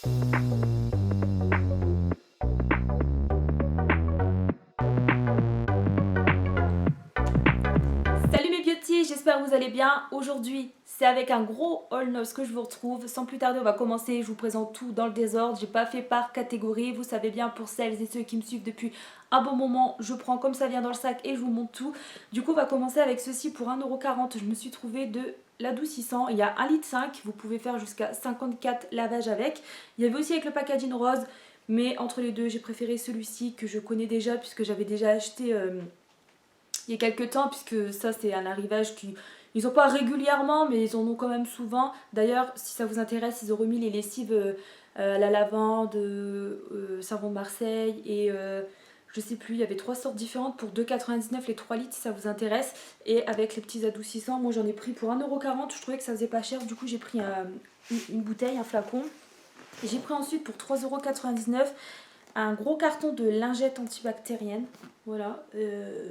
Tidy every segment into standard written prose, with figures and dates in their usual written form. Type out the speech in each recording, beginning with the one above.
Salut mes beauty, j'espère que vous allez bien. Aujourd'hui, c'est avec un gros haul Noz que je vous retrouve. Sans plus tarder, on va commencer. Je vous présente tout dans le désordre. J'ai pas fait par catégorie. Vous savez bien, pour celles et ceux qui me suivent depuis un bon moment, je prends comme ça vient dans le sac et je vous montre tout. Du coup, on va commencer avec ceci pour 1,40 €. Je me suis trouvé de l'adoucissant. Il y a 1,5 litre. Vous pouvez faire jusqu'à 54 lavages avec. Il y avait aussi avec le packaging rose. Mais entre les deux, j'ai préféré celui-ci que je connais déjà puisque j'avais déjà acheté... il y a quelques temps, puisque ça c'est un arrivage qui... Ils n'ont pas régulièrement, mais ils en ont quand même souvent. D'ailleurs, si ça vous intéresse, ils ont remis les lessives la lavande, savon de Marseille et je sais plus, il y avait 3 sortes différentes pour 2,99 € les 3 litres si ça vous intéresse. Et avec les petits adoucissants, moi j'en ai pris pour 1,40 €, je trouvais que ça faisait pas cher. Du coup j'ai pris une bouteille, un flacon. J'ai pris ensuite pour 3,99 € un gros carton de lingettes antibactériennes. Voilà,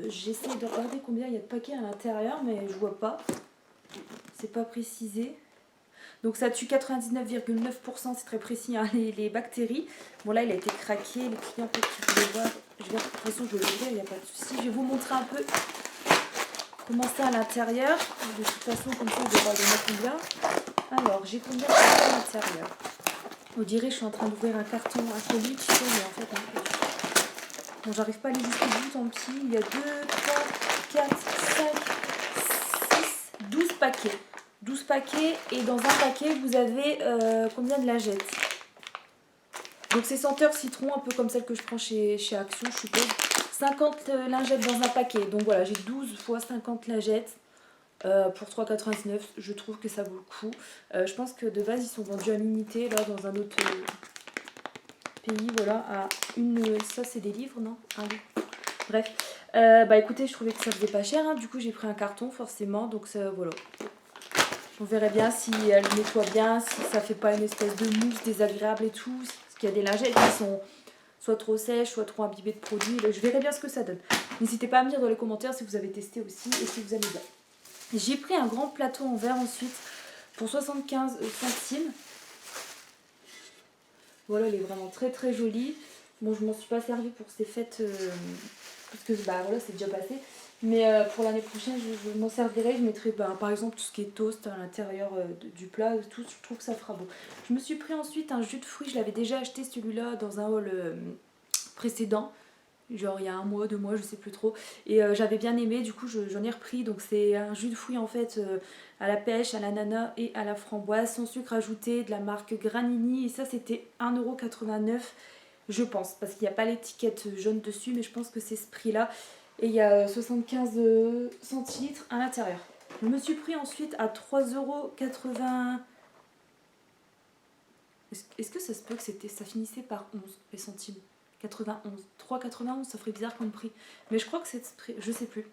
j'essaie de regarder combien il y a de paquets à l'intérieur, mais je vois pas. C'est pas précisé. Donc ça tue 99,9%, c'est très précis, hein, les bactéries. Bon là il a été craqué, les clients peut-être qui voulaient voir. De toute façon je vais l'ouvrir, il n'y a pas de souci. Je vais vous montrer un peu comment c'est à l'intérieur. De toute façon comme ça je vais voir combien. Alors j'ai combien de paquets à l'intérieur? On dirait que je suis en train d'ouvrir un carton, un colis, tu sais, mais en fait un colis. Bon, j'arrive pas à aller jusqu'au bout, tant pis. Il y a 2, 3, 4, 5, 6, 12 paquets. 12 paquets, et dans un paquet, vous avez combien de lingettes? Donc c'est senteur citron, un peu comme celle que je prends chez Action, je suppose. 50 lingettes dans un paquet. Donc voilà, j'ai 12 fois 50 lingettes. Pour 3,99 €, je trouve que ça vaut le coup. Je pense que de base ils sont vendus à l'unité là dans un autre pays, voilà, à une... Ça c'est des livres, non? Ah oui. Bref, bah écoutez, je trouvais que ça faisait pas cher, hein. Du coup j'ai pris un carton forcément, donc ça, voilà. On verrait bien si elle nettoie bien, si ça fait pas une espèce de mousse désagréable et tout, parce qu'il y a des lingettes qui sont soit trop sèches, soit trop imbibées de produits. Je verrai bien ce que ça donne. N'hésitez pas à me dire dans les commentaires si vous avez testé aussi et si vous aimez bien. J'ai pris un grand plateau en verre ensuite pour 75 centimes. Voilà, il est vraiment très très joli. Bon, je m'en suis pas servi pour ces fêtes parce que bah voilà, c'est déjà passé. Mais pour l'année prochaine, je m'en servirai. Je mettrai par exemple tout ce qui est toast à l'intérieur du plat. Tout, je trouve que ça fera beau. Je me suis pris ensuite un jus de fruits. Je l'avais déjà acheté celui-là dans un haul précédent. Genre il y a 1 mois, 2 mois, je sais plus trop. Et j'avais bien aimé, du coup j'en ai repris. Donc c'est un jus de fruits en fait à la pêche, à l'ananas et à la framboise, sans sucre ajouté, de la marque Granini. Et ça c'était 1,89 €, je pense. Parce qu'il n'y a pas l'étiquette jaune dessus, mais je pense que c'est ce prix-là. Et il y a 75 centilitres à l'intérieur. Je me suis pris ensuite à 3,80 €. Est-ce que ça se peut que ça finissait par 11 les centimes? 91. 3,91, ça ferait bizarre comme prix. Mais je crois que c'est ce prix, je sais plus.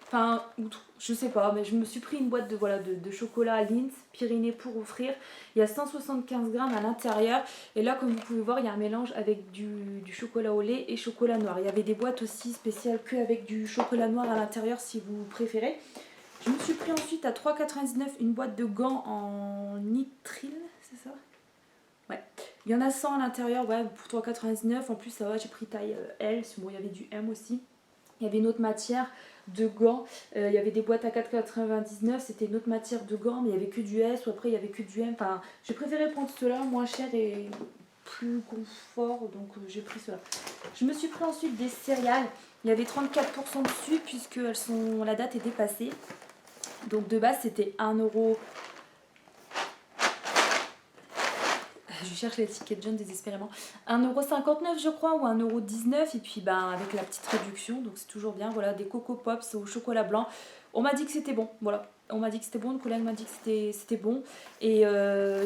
Enfin, outre, je sais pas, mais je me suis pris une boîte de chocolat Lindt, Pyrénées pour offrir. Il y a 175 grammes à l'intérieur. Et là, comme vous pouvez voir, il y a un mélange avec du chocolat au lait et chocolat noir. Il y avait des boîtes aussi spéciales qu'avec du chocolat noir à l'intérieur si vous préférez. Je me suis pris ensuite à 3,99 € une boîte de gants en nitrile, c'est ça? Ouais. Il y en a 100 à l'intérieur, ouais, pour 3,99 €. En plus, ça va, j'ai pris taille L. Bon, il y avait du M aussi. Il y avait une autre matière de gants. Il y avait des boîtes à 4,99 €. C'était une autre matière de gants, mais il n'y avait que du S. Ou après, il y avait que du M. Enfin, j'ai préféré prendre cela, moins cher et plus confort. Donc, j'ai pris cela. Je me suis pris ensuite des céréales. Il y avait 34% dessus, puisque la date est dépassée. Donc, de base, c'était 1 €. Je cherche l'étiquette jaune désespérément. 1,59 € je crois, ou 1,19 € et puis avec la petite réduction, donc c'est toujours bien. Voilà, des Coco Pops au chocolat blanc. On m'a dit que c'était bon, voilà. On m'a dit que c'était bon, une collègue m'a dit que c'était bon. Et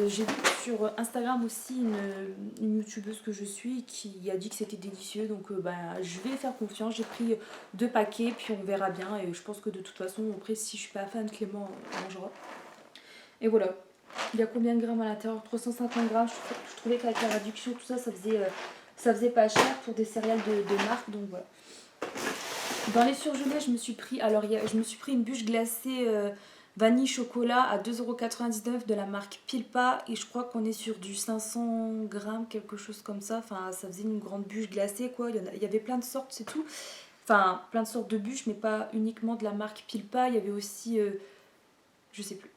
j'ai vu sur Instagram aussi une youtubeuse que je suis qui a dit que c'était délicieux. Donc je vais faire confiance. J'ai pris 2 paquets, puis on verra bien. Et je pense que de toute façon, après, si je suis pas fan, Clément mangera. Et voilà. Il y a combien de grammes à l'intérieur? 350 grammes. Je trouvais qu'avec la réduction, tout ça, ça faisait pas cher pour des céréales de marque. Donc voilà. Dans les surgelés, je me suis pris une bûche glacée vanille chocolat à 2,99 € de la marque Pilpa. Et je crois qu'on est sur du 500 grammes, quelque chose comme ça. Enfin, ça faisait une grande bûche glacée, quoi. Il y avait plein de sortes, c'est tout. Enfin, plein de sortes de bûches, mais pas uniquement de la marque Pilpa. Il y avait aussi, je sais plus.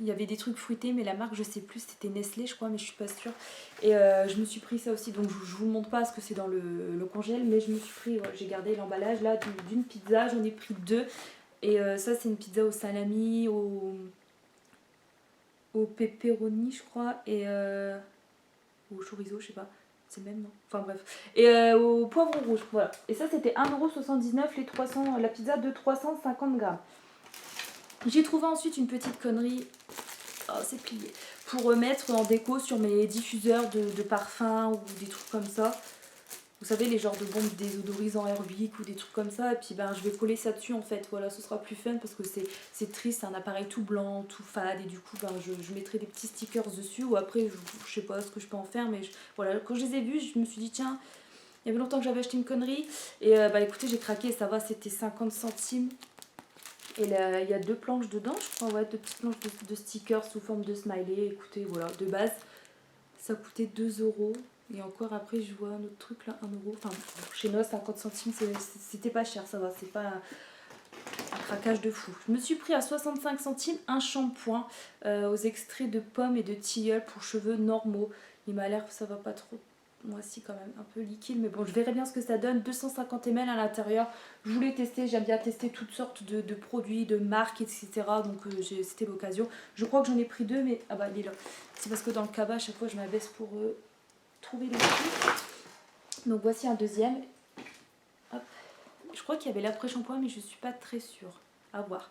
Il y avait des trucs fruités, mais la marque, je sais plus. C'était Nestlé, je crois, mais je suis pas sûre. Et je me suis pris ça aussi. Donc, je vous le montre pas parce que c'est dans le congèle. Mais je me suis pris, ouais, j'ai gardé l'emballage là d'une pizza. J'en ai pris deux. Et ça, c'est une pizza au salami, au pepperoni, je crois, et au chorizo, je sais pas. C'est le même, non? Enfin bref. Et au poivron rouge, voilà. Et ça, c'était 1,79 € les 300, la pizza de 350 grammes. J'ai trouvé ensuite une petite connerie. Oh, c'est plié. Pour mettre en déco sur mes diffuseurs de parfum ou des trucs comme ça. Vous savez, les genres de bombes désodorisants Airwick ou des trucs comme ça. Et puis ben, je vais coller ça dessus en fait. Voilà, ce sera plus fun parce que c'est triste. C'est un appareil tout blanc, tout fade. Et du coup, ben, je mettrai des petits stickers dessus. Ou après, je sais pas ce que je peux en faire. Mais voilà, quand je les ai vus, je me suis dit, tiens, il y avait longtemps que j'avais acheté une connerie. Et bah écoutez, j'ai craqué. Ça va, c'était 50 centimes. Et là, il y a deux planches dedans, je crois. Ouais, deux petites planches de stickers sous forme de smiley. Écoutez, voilà, de base, ça coûtait 2 €. Et encore après, je vois un autre truc là, 1 €. Enfin, chez nous, 50 centimes, c'était pas cher, ça va. C'est pas un craquage de fou. Je me suis pris à 65 centimes un shampoing aux extraits de pommes et de tilleul pour cheveux normaux. Il m'a l'air, ça va pas trop. Moi, si, quand même, un peu liquide. Mais bon, je verrai bien ce que ça donne. 250 ml à l'intérieur. Je voulais tester, j'aime bien tester toutes sortes de produits, de marques, etc. Donc, c'était l'occasion. Je crois que j'en ai pris deux, mais. Ah bah, il est là. C'est parce que dans le cabas, à chaque fois, je m'abaisse pour trouver les trucs. Donc voici un deuxième. Hop. Je crois qu'il y avait l'après-shampoing, mais je suis pas très sûre. À voir.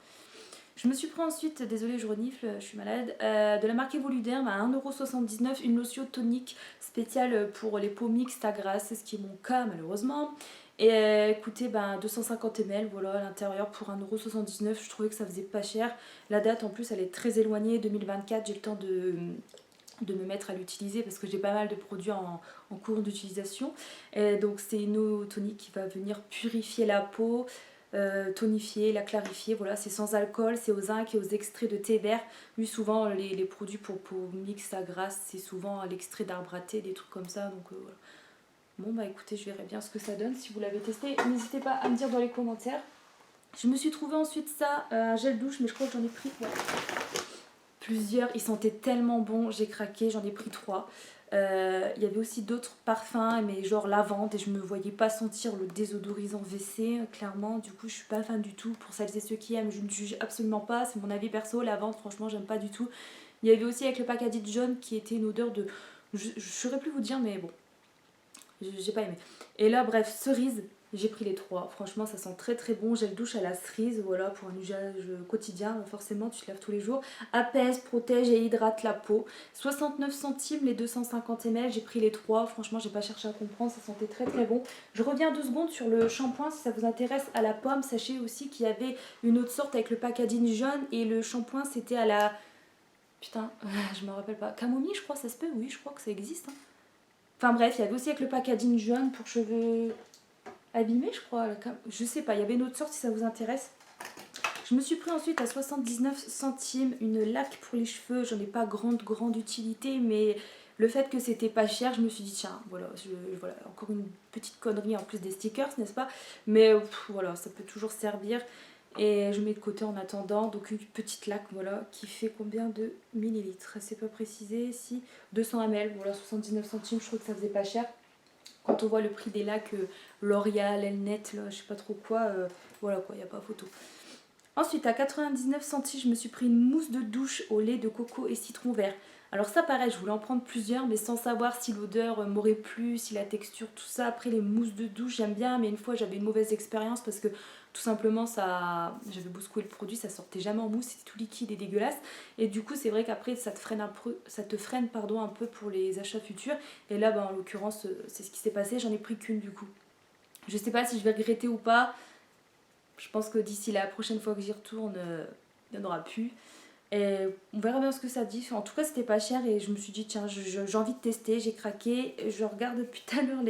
Je me suis pris ensuite, désolée je renifle, je suis malade, de la marque Evoluderm à 1,79 € une lotion tonique spéciale pour les peaux mixtes à grasse, ce qui est mon cas malheureusement. Et écoutez, 250 ml, voilà, à l'intérieur pour 1,79 €, je trouvais que ça faisait pas cher. La date en plus elle est très éloignée, 2024, j'ai le temps de me mettre à l'utiliser parce que j'ai pas mal de produits en cours d'utilisation. Donc c'est une eau tonique qui va venir purifier la peau, tonifier, la clarifier. Voilà, c'est sans alcool, c'est aux zinc et aux extraits de thé vert. Oui, souvent les produits pour peau mixte à grasse, c'est souvent à l'extrait d'arbre à thé, des trucs comme ça. Donc voilà. Bon bah écoutez, je verrai bien ce que ça donne. Si vous l'avez testé, n'hésitez pas à me dire dans les commentaires. Je me suis trouvé ensuite ça, un gel douche, mais je crois que j'en ai pris plusieurs. Ils sentaient tellement bon, j'ai craqué, j'en ai pris 3. Il y avait aussi d'autres parfums, mais genre lavande, et je me voyais pas sentir le désodorisant WC, clairement. Du coup, je suis pas fan du tout. Pour celles et ceux qui aiment, je ne juge absolument pas. C'est mon avis perso. Lavande, franchement, j'aime pas du tout. Il y avait aussi avec le packaging jaune qui était une odeur de. Je saurais plus vous dire, mais bon, j'ai pas aimé. Et là, bref, cerise, j'ai pris les 3. Franchement, ça sent très très bon. Gel douche à la cerise, voilà, pour un usage quotidien. Forcément, tu te laves tous les jours. Apaise, protège et hydrate la peau. 69 centimes les 250 ml. J'ai pris les 3. Franchement, j'ai pas cherché à comprendre. Ça sentait très très bon. Je reviens 2 secondes sur le shampoing. Si ça vous intéresse, à la pomme, sachez aussi qu'il y avait une autre sorte avec le packaging jaune. Et le shampoing, c'était à la. Putain, je me rappelle pas. Camomille, je crois, ça se peut. Oui, je crois que ça existe. Hein. Enfin bref, il y avait aussi avec le packaging jaune pour cheveux abîmés, je crois. Je sais pas, il y avait une autre sorte si ça vous intéresse. Je me suis pris ensuite à 79 centimes une laque pour les cheveux. J'en ai pas grande utilité, mais le fait que c'était pas cher, je me suis dit tiens, voilà, voilà, encore une petite connerie en plus des stickers, n'est-ce pas? Mais voilà, ça peut toujours servir. Et je mets de côté en attendant. Donc une petite laque, voilà, qui fait combien de millilitres? C'est pas précisé. Si 200 ml, voilà, 79 centimes, je trouve que ça faisait pas cher. Quand on voit le prix des lacs L'Oréal, Elnet, là, je sais pas trop quoi, voilà quoi, il n'y a pas photo. Ensuite, à 99 centimes, je me suis pris une mousse de douche au lait de coco et citron vert. Alors ça pareil, je voulais en prendre plusieurs, mais sans savoir si l'odeur m'aurait plu, si la texture, tout ça. Après les mousses de douche, j'aime bien, mais une fois j'avais une mauvaise expérience parce que tout simplement j'avais beau secouer le produit, ça sortait jamais en mousse, c'était tout liquide et dégueulasse. Et du coup c'est vrai qu'après ça te freine un peu pour les achats futurs. Et là en l'occurrence c'est ce qui s'est passé, j'en ai pris qu'une du coup. Je sais pas si je vais regretter ou pas. Je pense que d'ici la prochaine fois que j'y retourne, il n'y en aura plus. Et on verra bien ce que ça dit. En tout cas, c'était pas cher et je me suis dit, tiens, j'ai envie de tester, j'ai craqué. Je regarde depuis tout à l'heure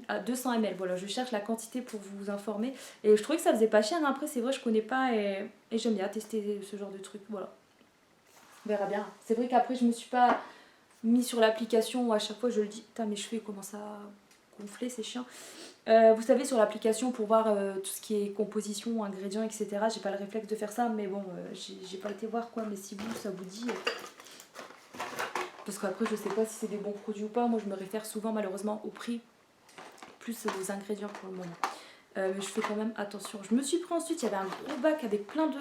à 200 ml. Voilà, je cherche la quantité pour vous informer. Et je trouvais que ça faisait pas cher. Après, c'est vrai, je connais pas et j'aime bien tester ce genre de truc. Voilà, on verra bien. C'est vrai qu'après, je me suis pas mis sur l'application où à chaque fois je le dis. Putain, mes cheveux ils commencent à gonfler, c'est chiant. Vous savez, sur l'application pour voir tout ce qui est composition, ingrédients, etc. J'ai pas le réflexe de faire ça, mais bon, j'ai pas été voir quoi. Mais si vous, ça vous dit. Parce qu'après, je sais pas si c'est des bons produits ou pas. Moi, je me réfère souvent malheureusement au prix, plus aux ingrédients pour le moment. Mais je fais quand même attention. Je me suis pris ensuite, il y avait un gros bac avec plein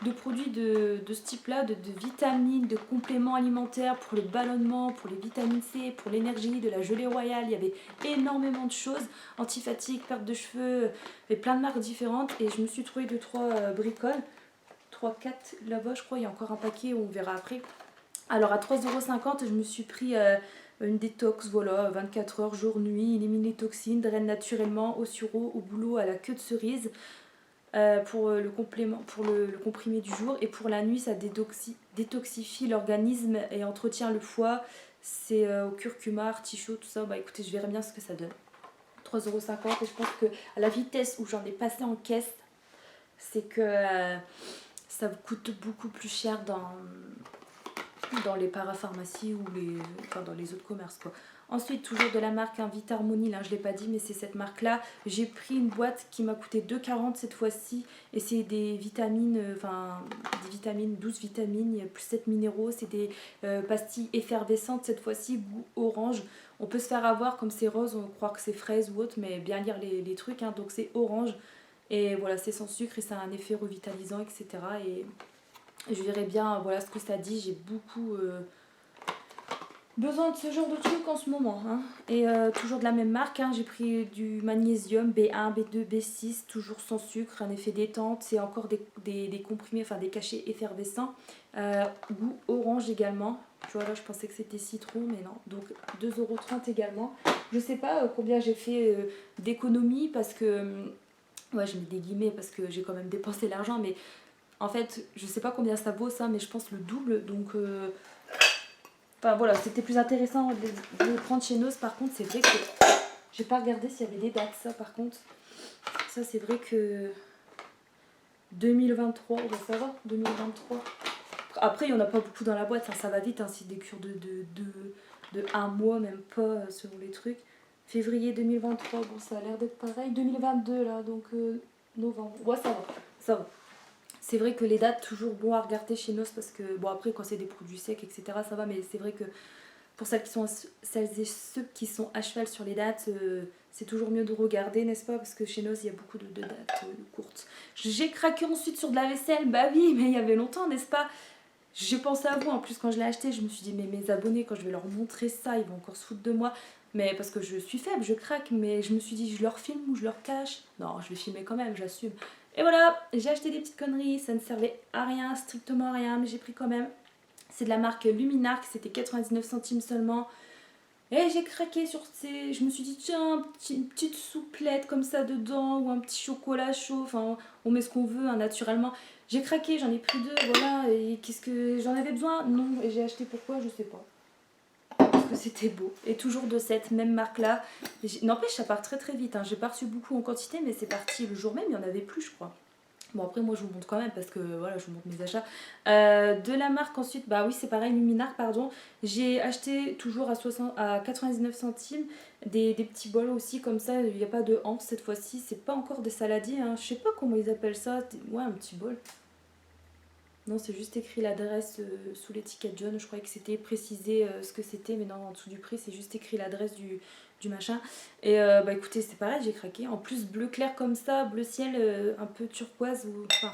de produits de ce type-là, de vitamines, de compléments alimentaires pour le ballonnement, pour les vitamines C, pour l'énergie, de la gelée royale. Il y avait énormément de choses, anti-fatigue, perte de cheveux, et plein de marques différentes. Et je me suis trouvé 2-3 bricoles, 3-4 là-bas je crois, il y a encore un paquet, on verra après. Alors à 3,50 €, je me suis pris une détox, voilà, 24 heures, jour, nuit, élimine les toxines, draine naturellement, au sureau, au boulot, à la queue de cerise, pour le complément, pour le comprimé du jour. Et pour la nuit, ça détoxifie l'organisme et entretient le foie. C'est au curcuma, artichaut, tout ça. Bah écoutez, je verrai bien ce que ça donne. 3,50 € et je pense que à la vitesse où j'en ai passé en caisse, c'est que ça vous coûte beaucoup plus cher dans les parapharmacies ou dans les autres commerces quoi. Ensuite, toujours de la marque Vita Harmonie, là je ne l'ai pas dit mais c'est cette marque là. J'ai pris une boîte qui m'a coûté 2,40 € cette fois-ci et c'est des vitamines, 12 vitamines, plus 7 minéraux, c'est des pastilles effervescentes cette fois-ci, goût orange. On peut se faire avoir comme c'est rose, on croit que c'est fraise ou autre mais bien lire les trucs hein. Donc c'est orange et voilà c'est sans sucre et ça a un effet revitalisant etc. Et je verrai bien voilà ce que ça dit. J'ai beaucoup besoin de ce genre de truc en ce moment hein. Et toujours de la même marque hein. J'ai pris du magnésium B1, B2, B6, toujours sans sucre, un effet détente. C'est encore des comprimés, enfin des cachets effervescents, goût orange également. Tu vois là je pensais que c'était citron mais non. Donc 2,30 € également. Je sais pas combien j'ai fait d'économie parce que ouais je mets des guillemets parce que j'ai quand même dépensé l'argent mais en fait, je sais pas combien ça vaut ça, mais je pense le double. Donc, enfin voilà, c'était plus intéressant de les prendre chez Noz. Par contre, c'est vrai que j'ai pas regardé s'il y avait des dates. Ça, par contre, ça c'est vrai que 2023, on va savoir, 2023. Après, il y en a pas beaucoup dans la boîte, hein, ça va vite. Hein, c'est des cures de un mois, même pas selon les trucs. Février 2023, bon, ça a l'air d'être pareil. 2022 là, donc novembre. Ouais, ça va, ça va. C'est vrai que les dates, toujours bon à regarder chez Noz parce que, bon après quand c'est des produits secs, etc. ça va, mais c'est vrai que pour celles et ceux qui sont à cheval sur les dates, c'est toujours mieux de regarder, n'est-ce pas? Parce que chez Noz, il y a beaucoup de dates courtes. J'ai craqué ensuite sur de la vaisselle, bah oui, mais il y avait longtemps, n'est-ce pas? J'ai pensé à vous, en plus quand je l'ai acheté, je me suis dit, mais mes abonnés, quand je vais leur montrer ça, ils vont encore se foutre de moi. Mais parce que je suis faible, je craque, mais je me suis dit, je leur filme ou je leur cache? Non, je vais filmer quand même, j'assume. Et voilà, j'ai acheté des petites conneries, ça ne servait à rien, strictement à rien, mais j'ai pris quand même. C'est de la marque Luminarc, c'était 99 centimes seulement. Et j'ai craqué sur ces... Je me suis dit, tiens, une petite souplette comme ça dedans, ou un petit chocolat chaud, enfin, on met ce qu'on veut, hein, naturellement. J'ai craqué, j'en ai pris 2, voilà, et qu'est-ce que j'en avais besoin? Non, et j'ai acheté pourquoi? Je sais pas. Parce que c'était beau. Et toujours de cette même marque-là. N'empêche, ça part très très vite, hein. J'ai pas reçu beaucoup en quantité, mais c'est parti le jour même, il y en avait plus, je crois. Bon après moi je vous montre quand même parce que voilà je vous montre mes achats. De la marque ensuite, bah oui c'est pareil, Luminarc pardon. J'ai acheté toujours à 99 centimes des petits bols aussi comme ça, il n'y a pas de hanse cette fois-ci, c'est pas encore des saladiers, hein. Je sais pas comment ils appellent ça, ouais un petit bol. Non c'est juste écrit l'adresse sous l'étiquette jaune, je croyais que c'était précisé ce que c'était mais non en dessous du prix c'est juste écrit l'adresse du machin. Et bah écoutez c'est pareil j'ai craqué. En plus bleu clair comme ça, bleu ciel un peu turquoise ou... Enfin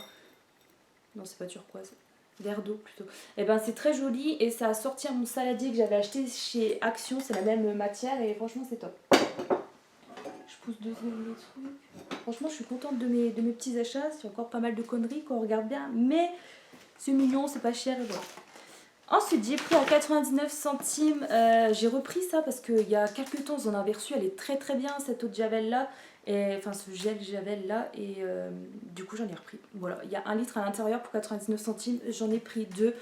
non c'est pas turquoise, vert d'eau plutôt. Et ben c'est très joli et ça a sorti à mon saladier que j'avais acheté chez Action, c'est la même matière et franchement c'est top. Je pousse deuxième le truc. Franchement je suis contente de mes petits achats, c'est encore pas mal de conneries qu'on regarde bien mais c'est mignon, c'est pas cher et voilà. Ensuite, j'ai pris à 99 centimes, j'ai repris ça parce qu'il y a quelques temps, j'en avais reçu, elle est très très bien cette eau de javel là, et, enfin ce gel javel là, et du coup j'en ai repris. Voilà, il y a 1 litre à l'intérieur pour 99 centimes, j'en ai pris 2.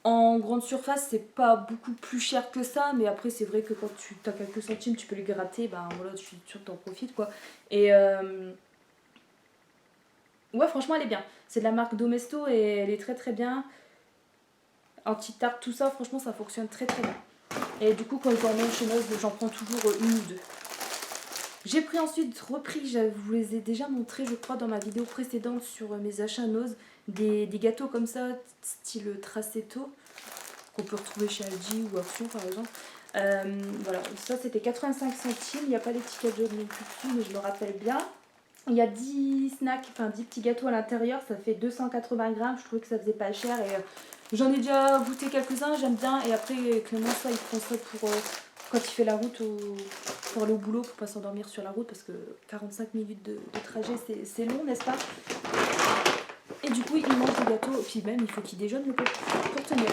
En grande surface, c'est pas beaucoup plus cher que ça, mais après, c'est vrai que quand tu as quelques centimes, tu peux les gratter, ben voilà, je suis sûre que t'en profites quoi. Et ouais, franchement, elle est bien. C'est de la marque Domesto et elle est très très bien. Anti-tarte, tout ça, franchement, ça fonctionne très très bien. Et du coup, quand j'en mange chez Noz, j'en prends toujours une ou deux. J'ai pris ensuite, repris, je vous les ai déjà montrés, je crois, dans ma vidéo précédente sur mes achats Noz, des gâteaux comme ça, style Tracetto, qu'on peut retrouver chez Aldi ou Action par exemple. Voilà, ça c'était 85 centimes, il n'y a pas l'étiquette jaune non plus dessus, mais je me rappelle bien. Il y a 10 snacks, enfin 10 petits gâteaux à l'intérieur, ça fait 280 grammes, je trouvais que ça faisait pas cher et j'en ai déjà goûté quelques-uns, j'aime bien. Et après Clément, ça il prend ça pour quand il fait la route pour aller au boulot, pour pas s'endormir sur la route parce que 45 minutes de trajet c'est long, n'est-ce pas? Et du coup il mange des gâteaux, puis même il faut qu'il déjeune le pauvre pour tenir.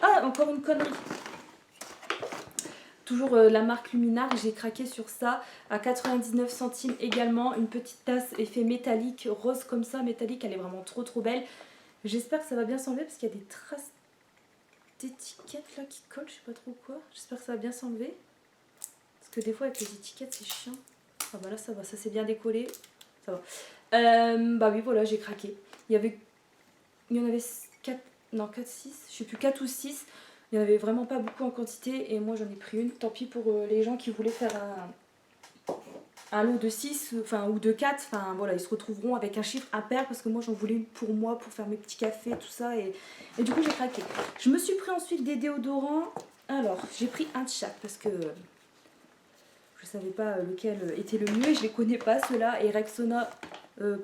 Ah, encore une connerie. Toujours la marque Luminar, j'ai craqué sur ça à 99 centimes également. Une petite tasse effet métallique, rose comme ça, métallique, elle est vraiment trop trop belle. J'espère que ça va bien s'enlever parce qu'il y a des traces d'étiquettes là qui collent, je sais pas trop quoi. J'espère que ça va bien s'enlever. Parce que des fois avec les étiquettes c'est chiant. Ah bah là ça va, ça s'est bien décollé. Ça va. Bah oui voilà, j'ai craqué. Il y en avait 4, non 4, 6, je sais plus, 4 ou 6. Il n'y en avait vraiment pas beaucoup en quantité et moi j'en ai pris une. Tant pis pour les gens qui voulaient faire un lot de 6 enfin, ou de 4. Enfin voilà, ils se retrouveront avec un chiffre impair parce que moi j'en voulais une pour moi, pour faire mes petits cafés, tout ça. Et du coup j'ai craqué. Je me suis pris ensuite des déodorants. Alors j'ai pris un de chaque parce que je savais pas lequel était le mieux et je les connais pas ceux-là. Et Rexona,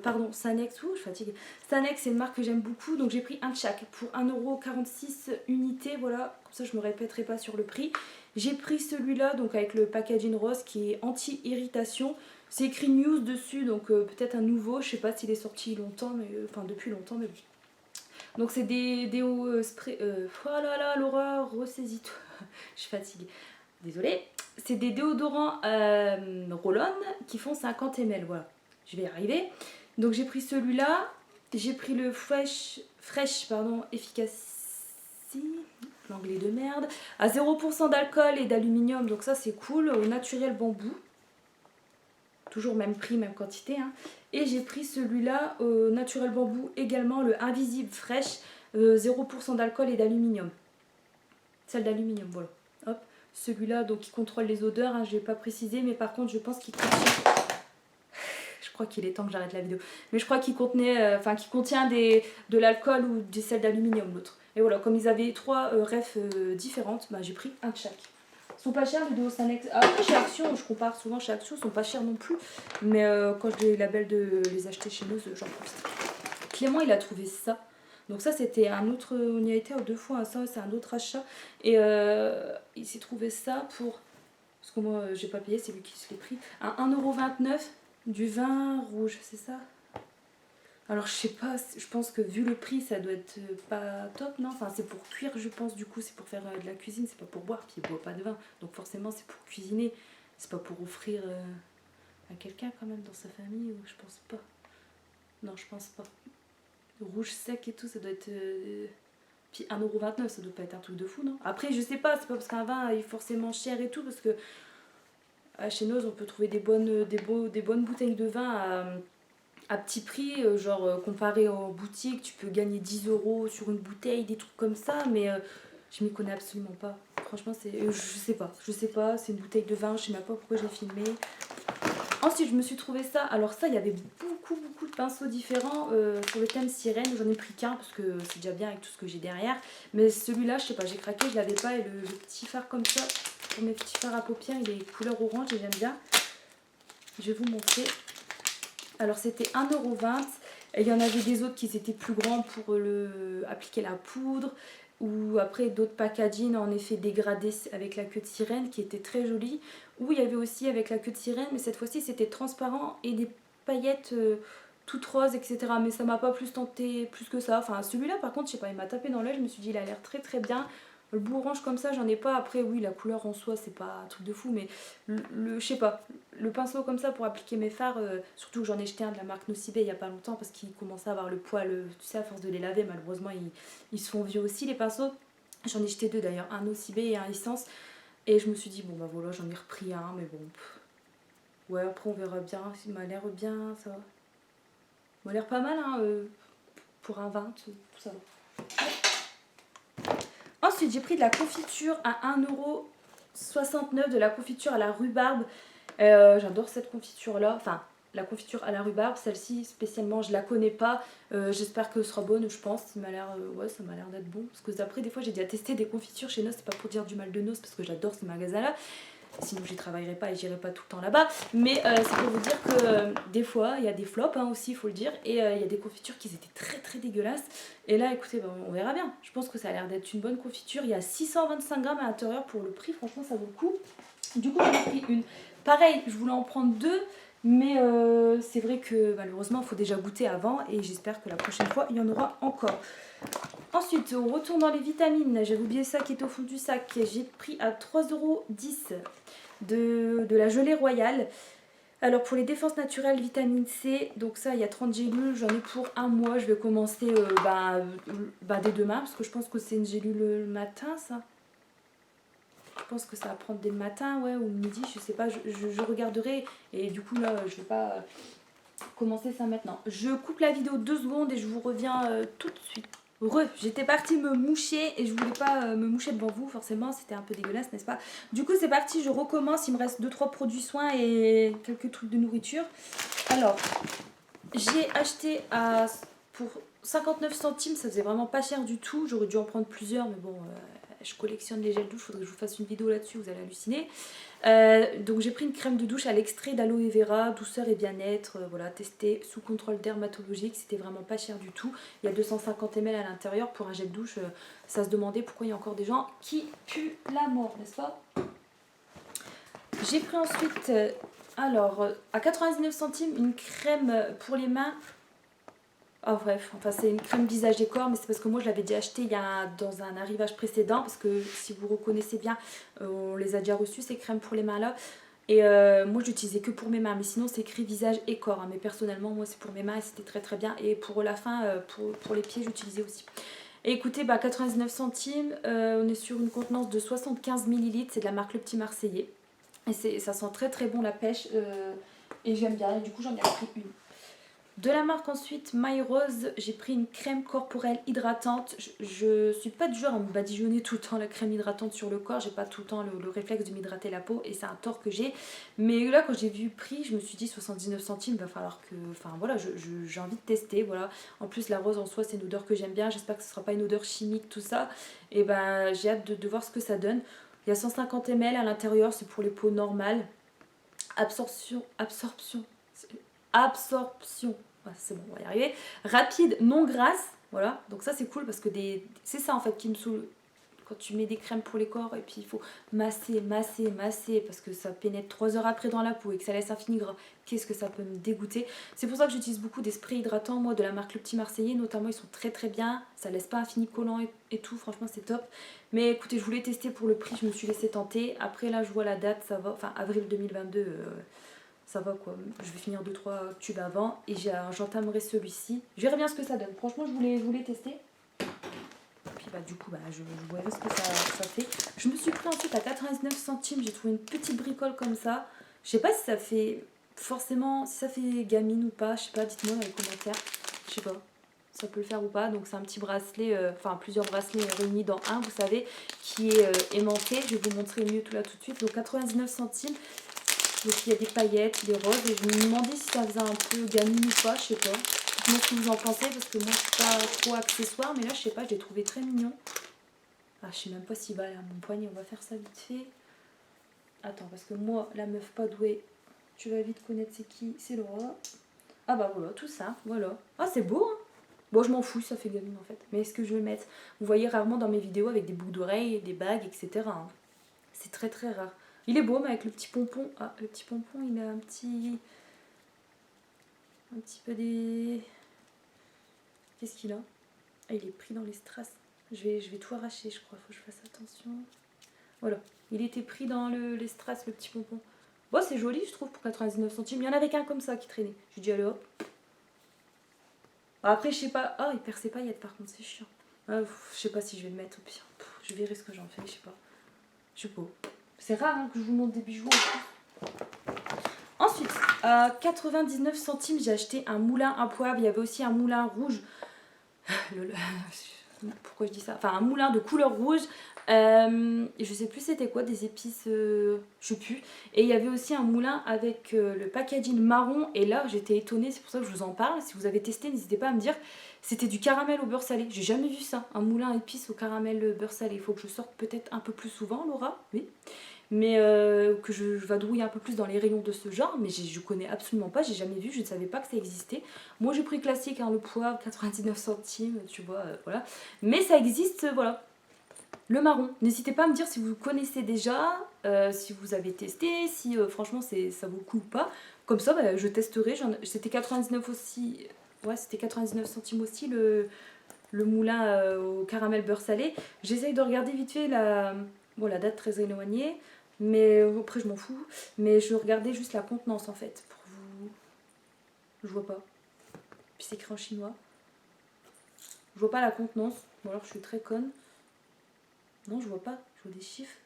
pardon, Sanex, je suis fatiguée. Sanex c'est une marque que j'aime beaucoup, donc j'ai pris un de chaque pour 1,46 € unité, voilà, comme ça je me répéterai pas sur le prix. J'ai pris celui-là, donc avec le packaging rose qui est anti-irritation. C'est écrit news dessus, donc peut-être un nouveau, je sais pas s'il est sorti longtemps, mais enfin depuis longtemps, mais bon. Donc c'est des déos spray, oh là là, l'horreur, ressaisis-toi, je suis fatiguée, désolée. C'est des déodorants roll-on qui font 50 ml, voilà. Je vais y arriver. Donc j'ai pris celui-là. J'ai pris le Fresh pardon, Efficacy, l'anglais de merde, à 0% d'alcool et d'aluminium, donc ça c'est cool, au naturel bambou. Toujours même prix, même quantité. Hein. Et j'ai pris celui-là au naturel bambou également, le Invisible Fresh, 0% d'alcool et d'aluminium. Celle d'aluminium, voilà. Hop. Celui-là, donc qui contrôle les odeurs, hein, je n'ai pas précisé, mais par contre je pense qu'il contient... Je crois qu'il est temps que j'arrête la vidéo. Mais je crois qu'il contenait, qu'il contient de l'alcool ou des sels d'aluminium, l'autre. Et voilà, comme ils avaient 3 refs différentes, bah, j'ai pris un de chaque. Ils sont pas chers les deux Sanex. Après chez Action, je compare souvent chez Action, ils sont pas chers non plus. Mais quand j'ai eu la belle de les acheter chez nous, j'en profite. Clément il a trouvé ça. Donc ça c'était un autre, on y a été 2 fois, ça c'est un autre achat. Et il s'est trouvé ça pour, parce que moi j'ai pas payé, c'est lui qui se l'est pris, à 1,29 € du vin rouge, c'est ça? Alors je sais pas, je pense que vu le prix ça doit être pas top, non? Enfin c'est pour cuire je pense, du coup c'est pour faire de la cuisine, c'est pas pour boire, puis il boit pas de vin. Donc forcément c'est pour cuisiner, c'est pas pour offrir à quelqu'un quand même dans sa famille, ou je pense pas. Non je pense pas. Rouge sec et tout, ça doit être... Puis 1,29 €, ça doit pas être un truc de fou, non? Après, je sais pas, c'est pas parce qu'un vin est forcément cher et tout, parce que chez nous, on peut trouver des bonnes bouteilles de vin à petit prix, genre comparé en boutique, tu peux gagner 10 € sur une bouteille, des trucs comme ça, mais je m'y connais absolument pas. Franchement, je sais pas, c'est une bouteille de vin, je sais même pas pourquoi j'ai filmé. Ensuite, je me suis trouvé ça. Alors ça, il y avait beaucoup de pinceaux différents sur le thème sirène. J'en ai pris qu'un parce que c'est déjà bien avec tout ce que j'ai derrière. Mais celui-là, je sais pas, j'ai craqué, je l'avais pas. Et le petit fard comme ça, pour mes petits fards à paupières, il est couleur orange et j'aime bien. Je vais vous montrer. Alors c'était 1,20 €. Et il y en avait des autres qui étaient plus grands pour appliquer la poudre. Ou après d'autres packaging en effet dégradé avec la queue de sirène qui était très jolie. Ou il y avait aussi avec la queue de sirène, mais cette fois-ci c'était transparent et des paillettes toutes roses, etc. Mais ça m'a pas plus tenté plus que ça. Enfin celui-là par contre, je sais pas, il m'a tapé dans l'œil, je me suis dit il a l'air très très bien. Le bout orange comme ça, j'en ai pas. Après, oui, la couleur en soi, c'est pas un truc de fou, mais je sais pas, le pinceau comme ça pour appliquer mes fards, surtout que j'en ai jeté un de la marque Nocibé il y a pas longtemps parce qu'il commençait à avoir le poil, tu sais, à force de les laver, malheureusement, ils se font vieux aussi les pinceaux. J'en ai jeté deux d'ailleurs, un Nocibé et un Essence. Et je me suis dit, bon bah voilà, j'en ai repris un, mais bon. Ouais, après on verra bien. Il m'a l'air bien, ça va. Il m'a l'air pas mal, hein, pour un 20, ça va. Ensuite, j'ai pris de la confiture à 1,69 € de la confiture à la rhubarbe. J'adore cette confiture-là. Enfin, la confiture à la rhubarbe, celle-ci spécialement, je la connais pas. J'espère que ce sera bonne, je pense. Ça m'a l'air d'être bon. Parce que d'après, des fois, j'ai déjà testé des confitures chez Nos. C'est pas pour dire du mal de Nos, parce que j'adore ce magasin-là. Sinon, j'y travaillerai pas et j'irai pas tout le temps là-bas. Mais c'est pour vous dire que des fois, il y a des flops hein, aussi, il faut le dire. Et il y a des confitures qui étaient très très dégueulasses. Et là, écoutez, on verra bien. Je pense que ça a l'air d'être une bonne confiture. Il y a 625 grammes à l'intérieur pour le prix. Franchement, ça vaut le coup. Du coup, j'en ai pris une. Pareil, je voulais en prendre deux. Mais c'est vrai que malheureusement, il faut déjà goûter avant. Et j'espère que la prochaine fois, il y en aura encore. Ensuite, on retourne dans les vitamines. J'avais oublié ça qui est au fond du sac. J'ai pris à 3,10 € de la gelée royale. Alors pour les défenses naturelles, vitamine C, donc ça il y a 30 gélules, j'en ai pour un mois. Je vais commencer dès demain parce que je pense que c'est une gélule le matin ça. Je pense que ça va prendre dès le matin, ouais, ou le midi, je sais pas, je regarderai. Et du coup là, je vais pas commencer ça maintenant. Je coupe la vidéo 2 secondes et je vous reviens tout de suite. J'étais partie me moucher et je voulais pas me moucher devant vous, forcément, c'était un peu dégueulasse, n'est-ce pas? Du coup, c'est parti, je recommence. Il me reste 2-3 produits soins et quelques trucs de nourriture. Alors, j'ai acheté pour 59 centimes, ça faisait vraiment pas cher du tout. J'aurais dû en prendre plusieurs, mais bon, je collectionne les gels douche, faudrait que je vous fasse une vidéo là-dessus, vous allez halluciner. Donc j'ai pris une crème de douche à l'extrait d'aloe vera, douceur et bien-être, voilà, testée sous contrôle dermatologique, c'était vraiment pas cher du tout. Il y a 250 ml à l'intérieur pour un gel douche, ça se demandait pourquoi il y a encore des gens qui puent la mort, n'est-ce pas? J'ai pris ensuite, à 99 centimes, une crème pour les mains. Oh bref, enfin c'est une crème visage et corps, mais c'est parce que moi je l'avais déjà acheté dans un arrivage précédent, parce que si vous reconnaissez bien, on les a déjà reçus ces crèmes pour les mains là. Et moi je l'utilisais que pour mes mains, mais sinon c'est écrit visage et corps, hein, mais personnellement moi c'est pour mes mains et c'était très très bien. Et pour la fin, pour les pieds j'utilisais aussi. Et écoutez, 99 centimes, on est sur une contenance de 75 ml, c'est de la marque Le Petit Marseillais. Et ça sent très très bon la pêche, et j'aime bien, et du coup j'en ai pris une. De la marque ensuite My Rose, j'ai pris une crème corporelle hydratante. Je suis pas du genre à me badigeonner tout le temps la crème hydratante sur le corps. J'ai pas tout le temps le réflexe de m'hydrater la peau et c'est un tort que j'ai. Mais là quand j'ai vu le prix, je me suis dit 79 centimes, il va falloir que... Enfin voilà, j'ai envie de tester, voilà. En plus la rose en soi c'est une odeur que j'aime bien. J'espère que ce sera pas une odeur chimique tout ça. Et ben j'ai hâte de voir ce que ça donne. Il y a 150 ml à l'intérieur, c'est pour les peaux normales. Absorption. Ouais, c'est bon, on va y arriver. Rapide, non grasse. Voilà, donc ça c'est cool parce que c'est ça en fait qui me saoule. Quand tu mets des crèmes pour les corps et puis il faut masser parce que ça pénètre 3 heures après dans la peau et que ça laisse un fini gras. Qu'est-ce que ça peut me dégoûter. C'est pour ça que j'utilise beaucoup des sprays hydratants, moi de la marque Le Petit Marseillais notamment, ils sont très très bien. Ça laisse pas un fini collant et tout, franchement c'est top. Mais écoutez, je voulais tester pour le prix, je me suis laissé tenter. Après là je vois la date, ça va, enfin avril 2022. Ça va quoi, je vais finir 2-3 tubes avant et j'entamerai celui-ci. Je verrai bien ce que ça donne. Franchement, je voulais tester. Puis du coup, je verrai ce que ça fait. Je me suis pris ensuite à 99 centimes. J'ai trouvé une petite bricole comme ça. Je sais pas si ça fait forcément, si ça fait gamine ou pas. Je sais pas, dites-moi dans les commentaires. Je sais pas, ça peut le faire ou pas. Donc c'est un petit bracelet, plusieurs bracelets réunis dans un, vous savez, qui est aimanté. Je vais vous montrer mieux tout là tout de suite. Donc 99 centimes. Donc il y a des paillettes, des roses, et je me demandais si ça faisait un peu gamine ou pas, je sais pas. Dites-moi ce que vous en pensez, parce que moi je suis pas trop accessoire, mais là je sais pas, je l'ai trouvé très mignon. Ah, je sais même pas s'il va aller à mon poignet, on va faire ça vite fait. Attends, parce que moi, la meuf pas douée, tu vas vite connaître c'est qui, c'est Laura. Ah bah voilà, tout ça, voilà. Ah c'est beau, hein. Bon, je m'en fous, ça fait gamine en fait. Mais est-ce que je vais le mettre? Vous voyez rarement dans mes vidéos avec des boucles d'oreilles, des bagues, etc. hein. C'est très très rare. Il est beau, mais avec le petit pompon. Ah, le petit pompon, il a un petit peu des... Qu'est-ce qu'il a? Ah, il est pris dans les strass. Je vais tout arracher, je crois. Faut que je fasse attention. Voilà. Il était pris dans les strass, le petit pompon. Bon, c'est joli, je trouve, pour 99 centimes. Il y en avait qu'un comme ça qui traînait. J'ai dit, allez hop. Après, je sais pas. Ah, il perd ses paillettes, par contre, c'est chiant. Je sais pas si je vais le mettre au pire. Je verrai ce que j'en fais, je sais pas. Je sais pas. C'est rare hein, que je vous montre des bijoux. Ensuite, à 99 centimes, j'ai acheté un moulin à poivre. Il y avait aussi un moulin rouge. Pourquoi je dis ça? Enfin, un moulin de couleur rouge. Je sais plus c'était quoi, des épices, je sais plus. Et il y avait aussi un moulin avec le packaging marron. Et là, j'étais étonnée, c'est pour ça que je vous en parle. Si vous avez testé, n'hésitez pas à me dire. C'était du caramel au beurre salé. J'ai jamais vu ça, un moulin à épices au caramel beurre salé. Il faut que je sorte peut-être un peu plus souvent, Laura. Oui. Mais que je vadrouille un peu plus dans les rayons de ce genre, mais je connais absolument pas, j'ai jamais vu, je ne savais pas que ça existait. Moi j'ai pris classique, hein, le poivre, 99 centimes, tu vois, voilà. Mais ça existe, voilà. Le marron, n'hésitez pas à me dire si vous connaissez déjà, si vous avez testé, si franchement ça vaut le coup ou pas. Comme ça, bah, je testerai, c'était 99 aussi, ouais c'était 99 centimes aussi le moulin au caramel beurre salé. J'essaye de regarder vite fait la date très éloignée. Mais après, je m'en fous. Mais je regardais juste la contenance en fait. Pour vous. Je vois pas. Puis c'est écrit en chinois. Je vois pas la contenance. Ou alors je suis très conne. Non, je vois pas. Je vois des chiffres.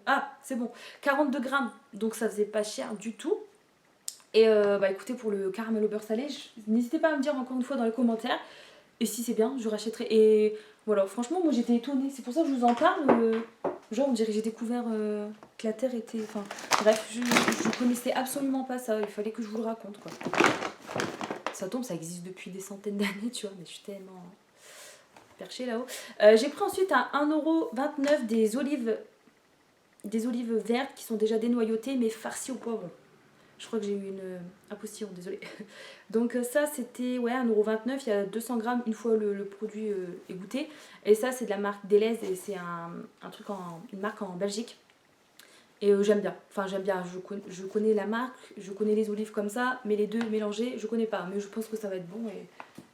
Ah, c'est bon. 42 grammes. Donc ça faisait pas cher du tout. Et bah écoutez, pour le caramel au beurre salé, n'hésitez pas à me dire encore une fois dans les commentaires. Et si c'est bien, je rachèterai. Et voilà, franchement, moi j'étais étonnée. C'est pour ça que je vous en parle. Genre, on dirait que j'ai découvert que la Terre était... Enfin, bref, je connaissais absolument pas ça. Il fallait que je vous le raconte, quoi. Ça tombe, ça existe depuis des centaines d'années, tu vois. Mais je suis tellement perchée là-haut. J'ai pris ensuite à 1,29 € des olives vertes qui sont déjà dénoyautées, mais farcies au poivron. Je crois que j'ai eu une apostillon, désolée. Donc ça c'était 1,29 €, il y a 200 grammes une fois le produit égoutté. Et ça c'est de la marque Deleuze et c'est un truc une marque en Belgique. Et j'aime bien, je connais la marque, je connais les olives comme ça, mais les deux mélangés je connais pas. Mais je pense que ça va être bon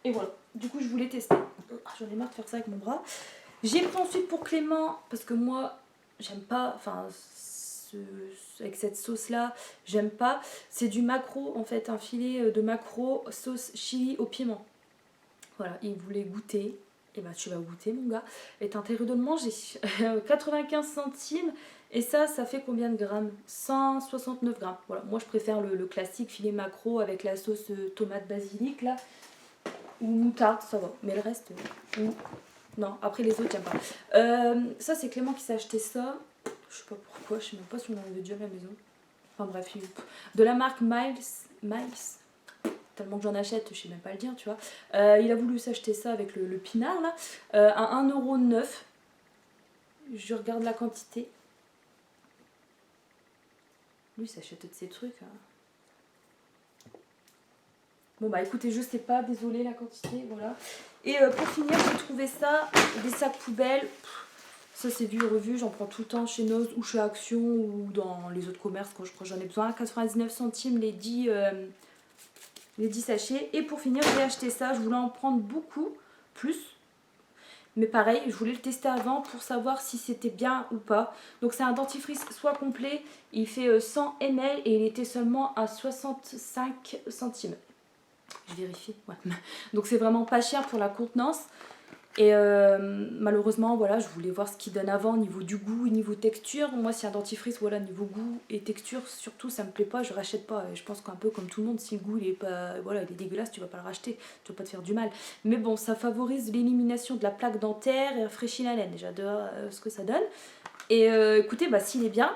et voilà. Du coup je voulais tester. J'en ai marre de faire ça avec mon bras. J'ai pris ensuite pour Clément, parce que moi j'aime pas, avec cette sauce là, j'aime pas. C'est du maquereau en fait, un filet de maquereau sauce chili au piment. Voilà, il voulait goûter. Et bah tu vas goûter mon gars. Et t'as intérêt de le manger. 95 centimes. Et ça fait combien de grammes? 169 grammes. Voilà, moi je préfère le classique filet maquereau avec la sauce tomate basilic là. Ou moutarde, ça va. Mais le reste, non, après les autres, j'aime pas. Ça c'est Clément qui s'est acheté ça. Je sais pas pourquoi, je sais même pas si on en avait déjà à la maison. Enfin bref, de la marque Miles. Tellement que j'en achète, je sais même pas le dire, tu vois. Il a voulu s'acheter ça avec le pinard là, à 1,09 €. Je regarde la quantité. Lui, il s'achète de ces trucs. Hein. Bon bah écoutez, je sais pas, désolée la quantité, voilà. Et pour finir, j'ai trouvé ça, des sacs poubelles. Ça c'est vu et revu, j'en prends tout le temps chez Noz ou chez Action ou dans les autres commerces quand j'en ai besoin. 99 centimes les 10 sachets. Et pour finir, j'ai acheté ça, je voulais en prendre beaucoup, plus. Mais pareil, je voulais le tester avant pour savoir si c'était bien ou pas. Donc c'est un dentifrice soit complet, il fait 100 ml et il était seulement à 65 centimes. Je vérifie, ouais. Donc c'est vraiment pas cher pour la contenance. Et malheureusement, voilà, je voulais voir ce qu'il donne avant, niveau du goût, niveau texture. Moi, si un dentifrice, voilà, niveau goût et texture, surtout, ça me plaît pas, je rachète pas. Et je pense qu'un peu comme tout le monde, si le goût, il est pas, voilà, il est dégueulasse, tu vas pas le racheter, tu vas pas te faire du mal. Mais bon, ça favorise l'élimination de la plaque dentaire et rafraîchit la laine, déjà, de ce que ça donne. Et écoutez, bah, s'il est bien,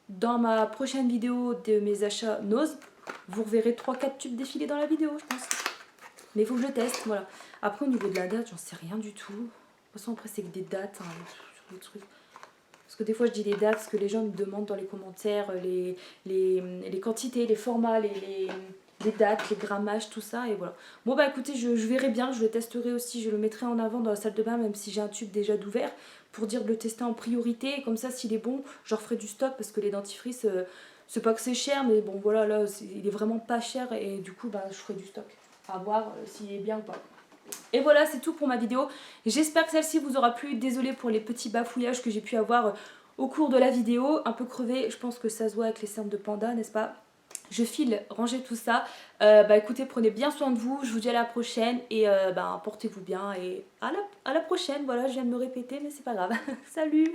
dans ma prochaine vidéo de mes achats Noz, vous reverrez 3-4 tubes défiler dans la vidéo, je pense. Mais il faut que je teste, voilà. Après, au niveau de la date, j'en sais rien du tout. De toute façon, après, c'est que des dates, hein, sur les trucs. Parce que des fois, je dis les dates, parce que les gens me demandent dans les commentaires les quantités, les formats, les dates, les grammages, tout ça. Et voilà. Bon, bah écoutez, je verrai bien, je le testerai aussi. Je le mettrai en avant dans la salle de bain, même si j'ai un tube déjà d'ouvert, pour dire de le tester en priorité. Et comme ça, s'il est bon, je referai du stock, parce que les dentifrices, c'est pas que c'est cher, mais bon, voilà, là, il est vraiment pas cher. Et du coup, bah, je ferai du stock. À voir s'il est bien ou pas. Et voilà, c'est tout pour ma vidéo. J'espère que celle-ci vous aura plu. Désolée pour les petits bafouillages que j'ai pu avoir au cours de la vidéo. Un peu crevée, je pense que ça se voit avec les cernes de panda, n'est-ce pas? Je file ranger tout ça. Bah écoutez, prenez bien soin de vous. Je vous dis à la prochaine et bah, portez-vous bien. Et à la prochaine. Voilà, je viens de me répéter, mais c'est pas grave. Salut!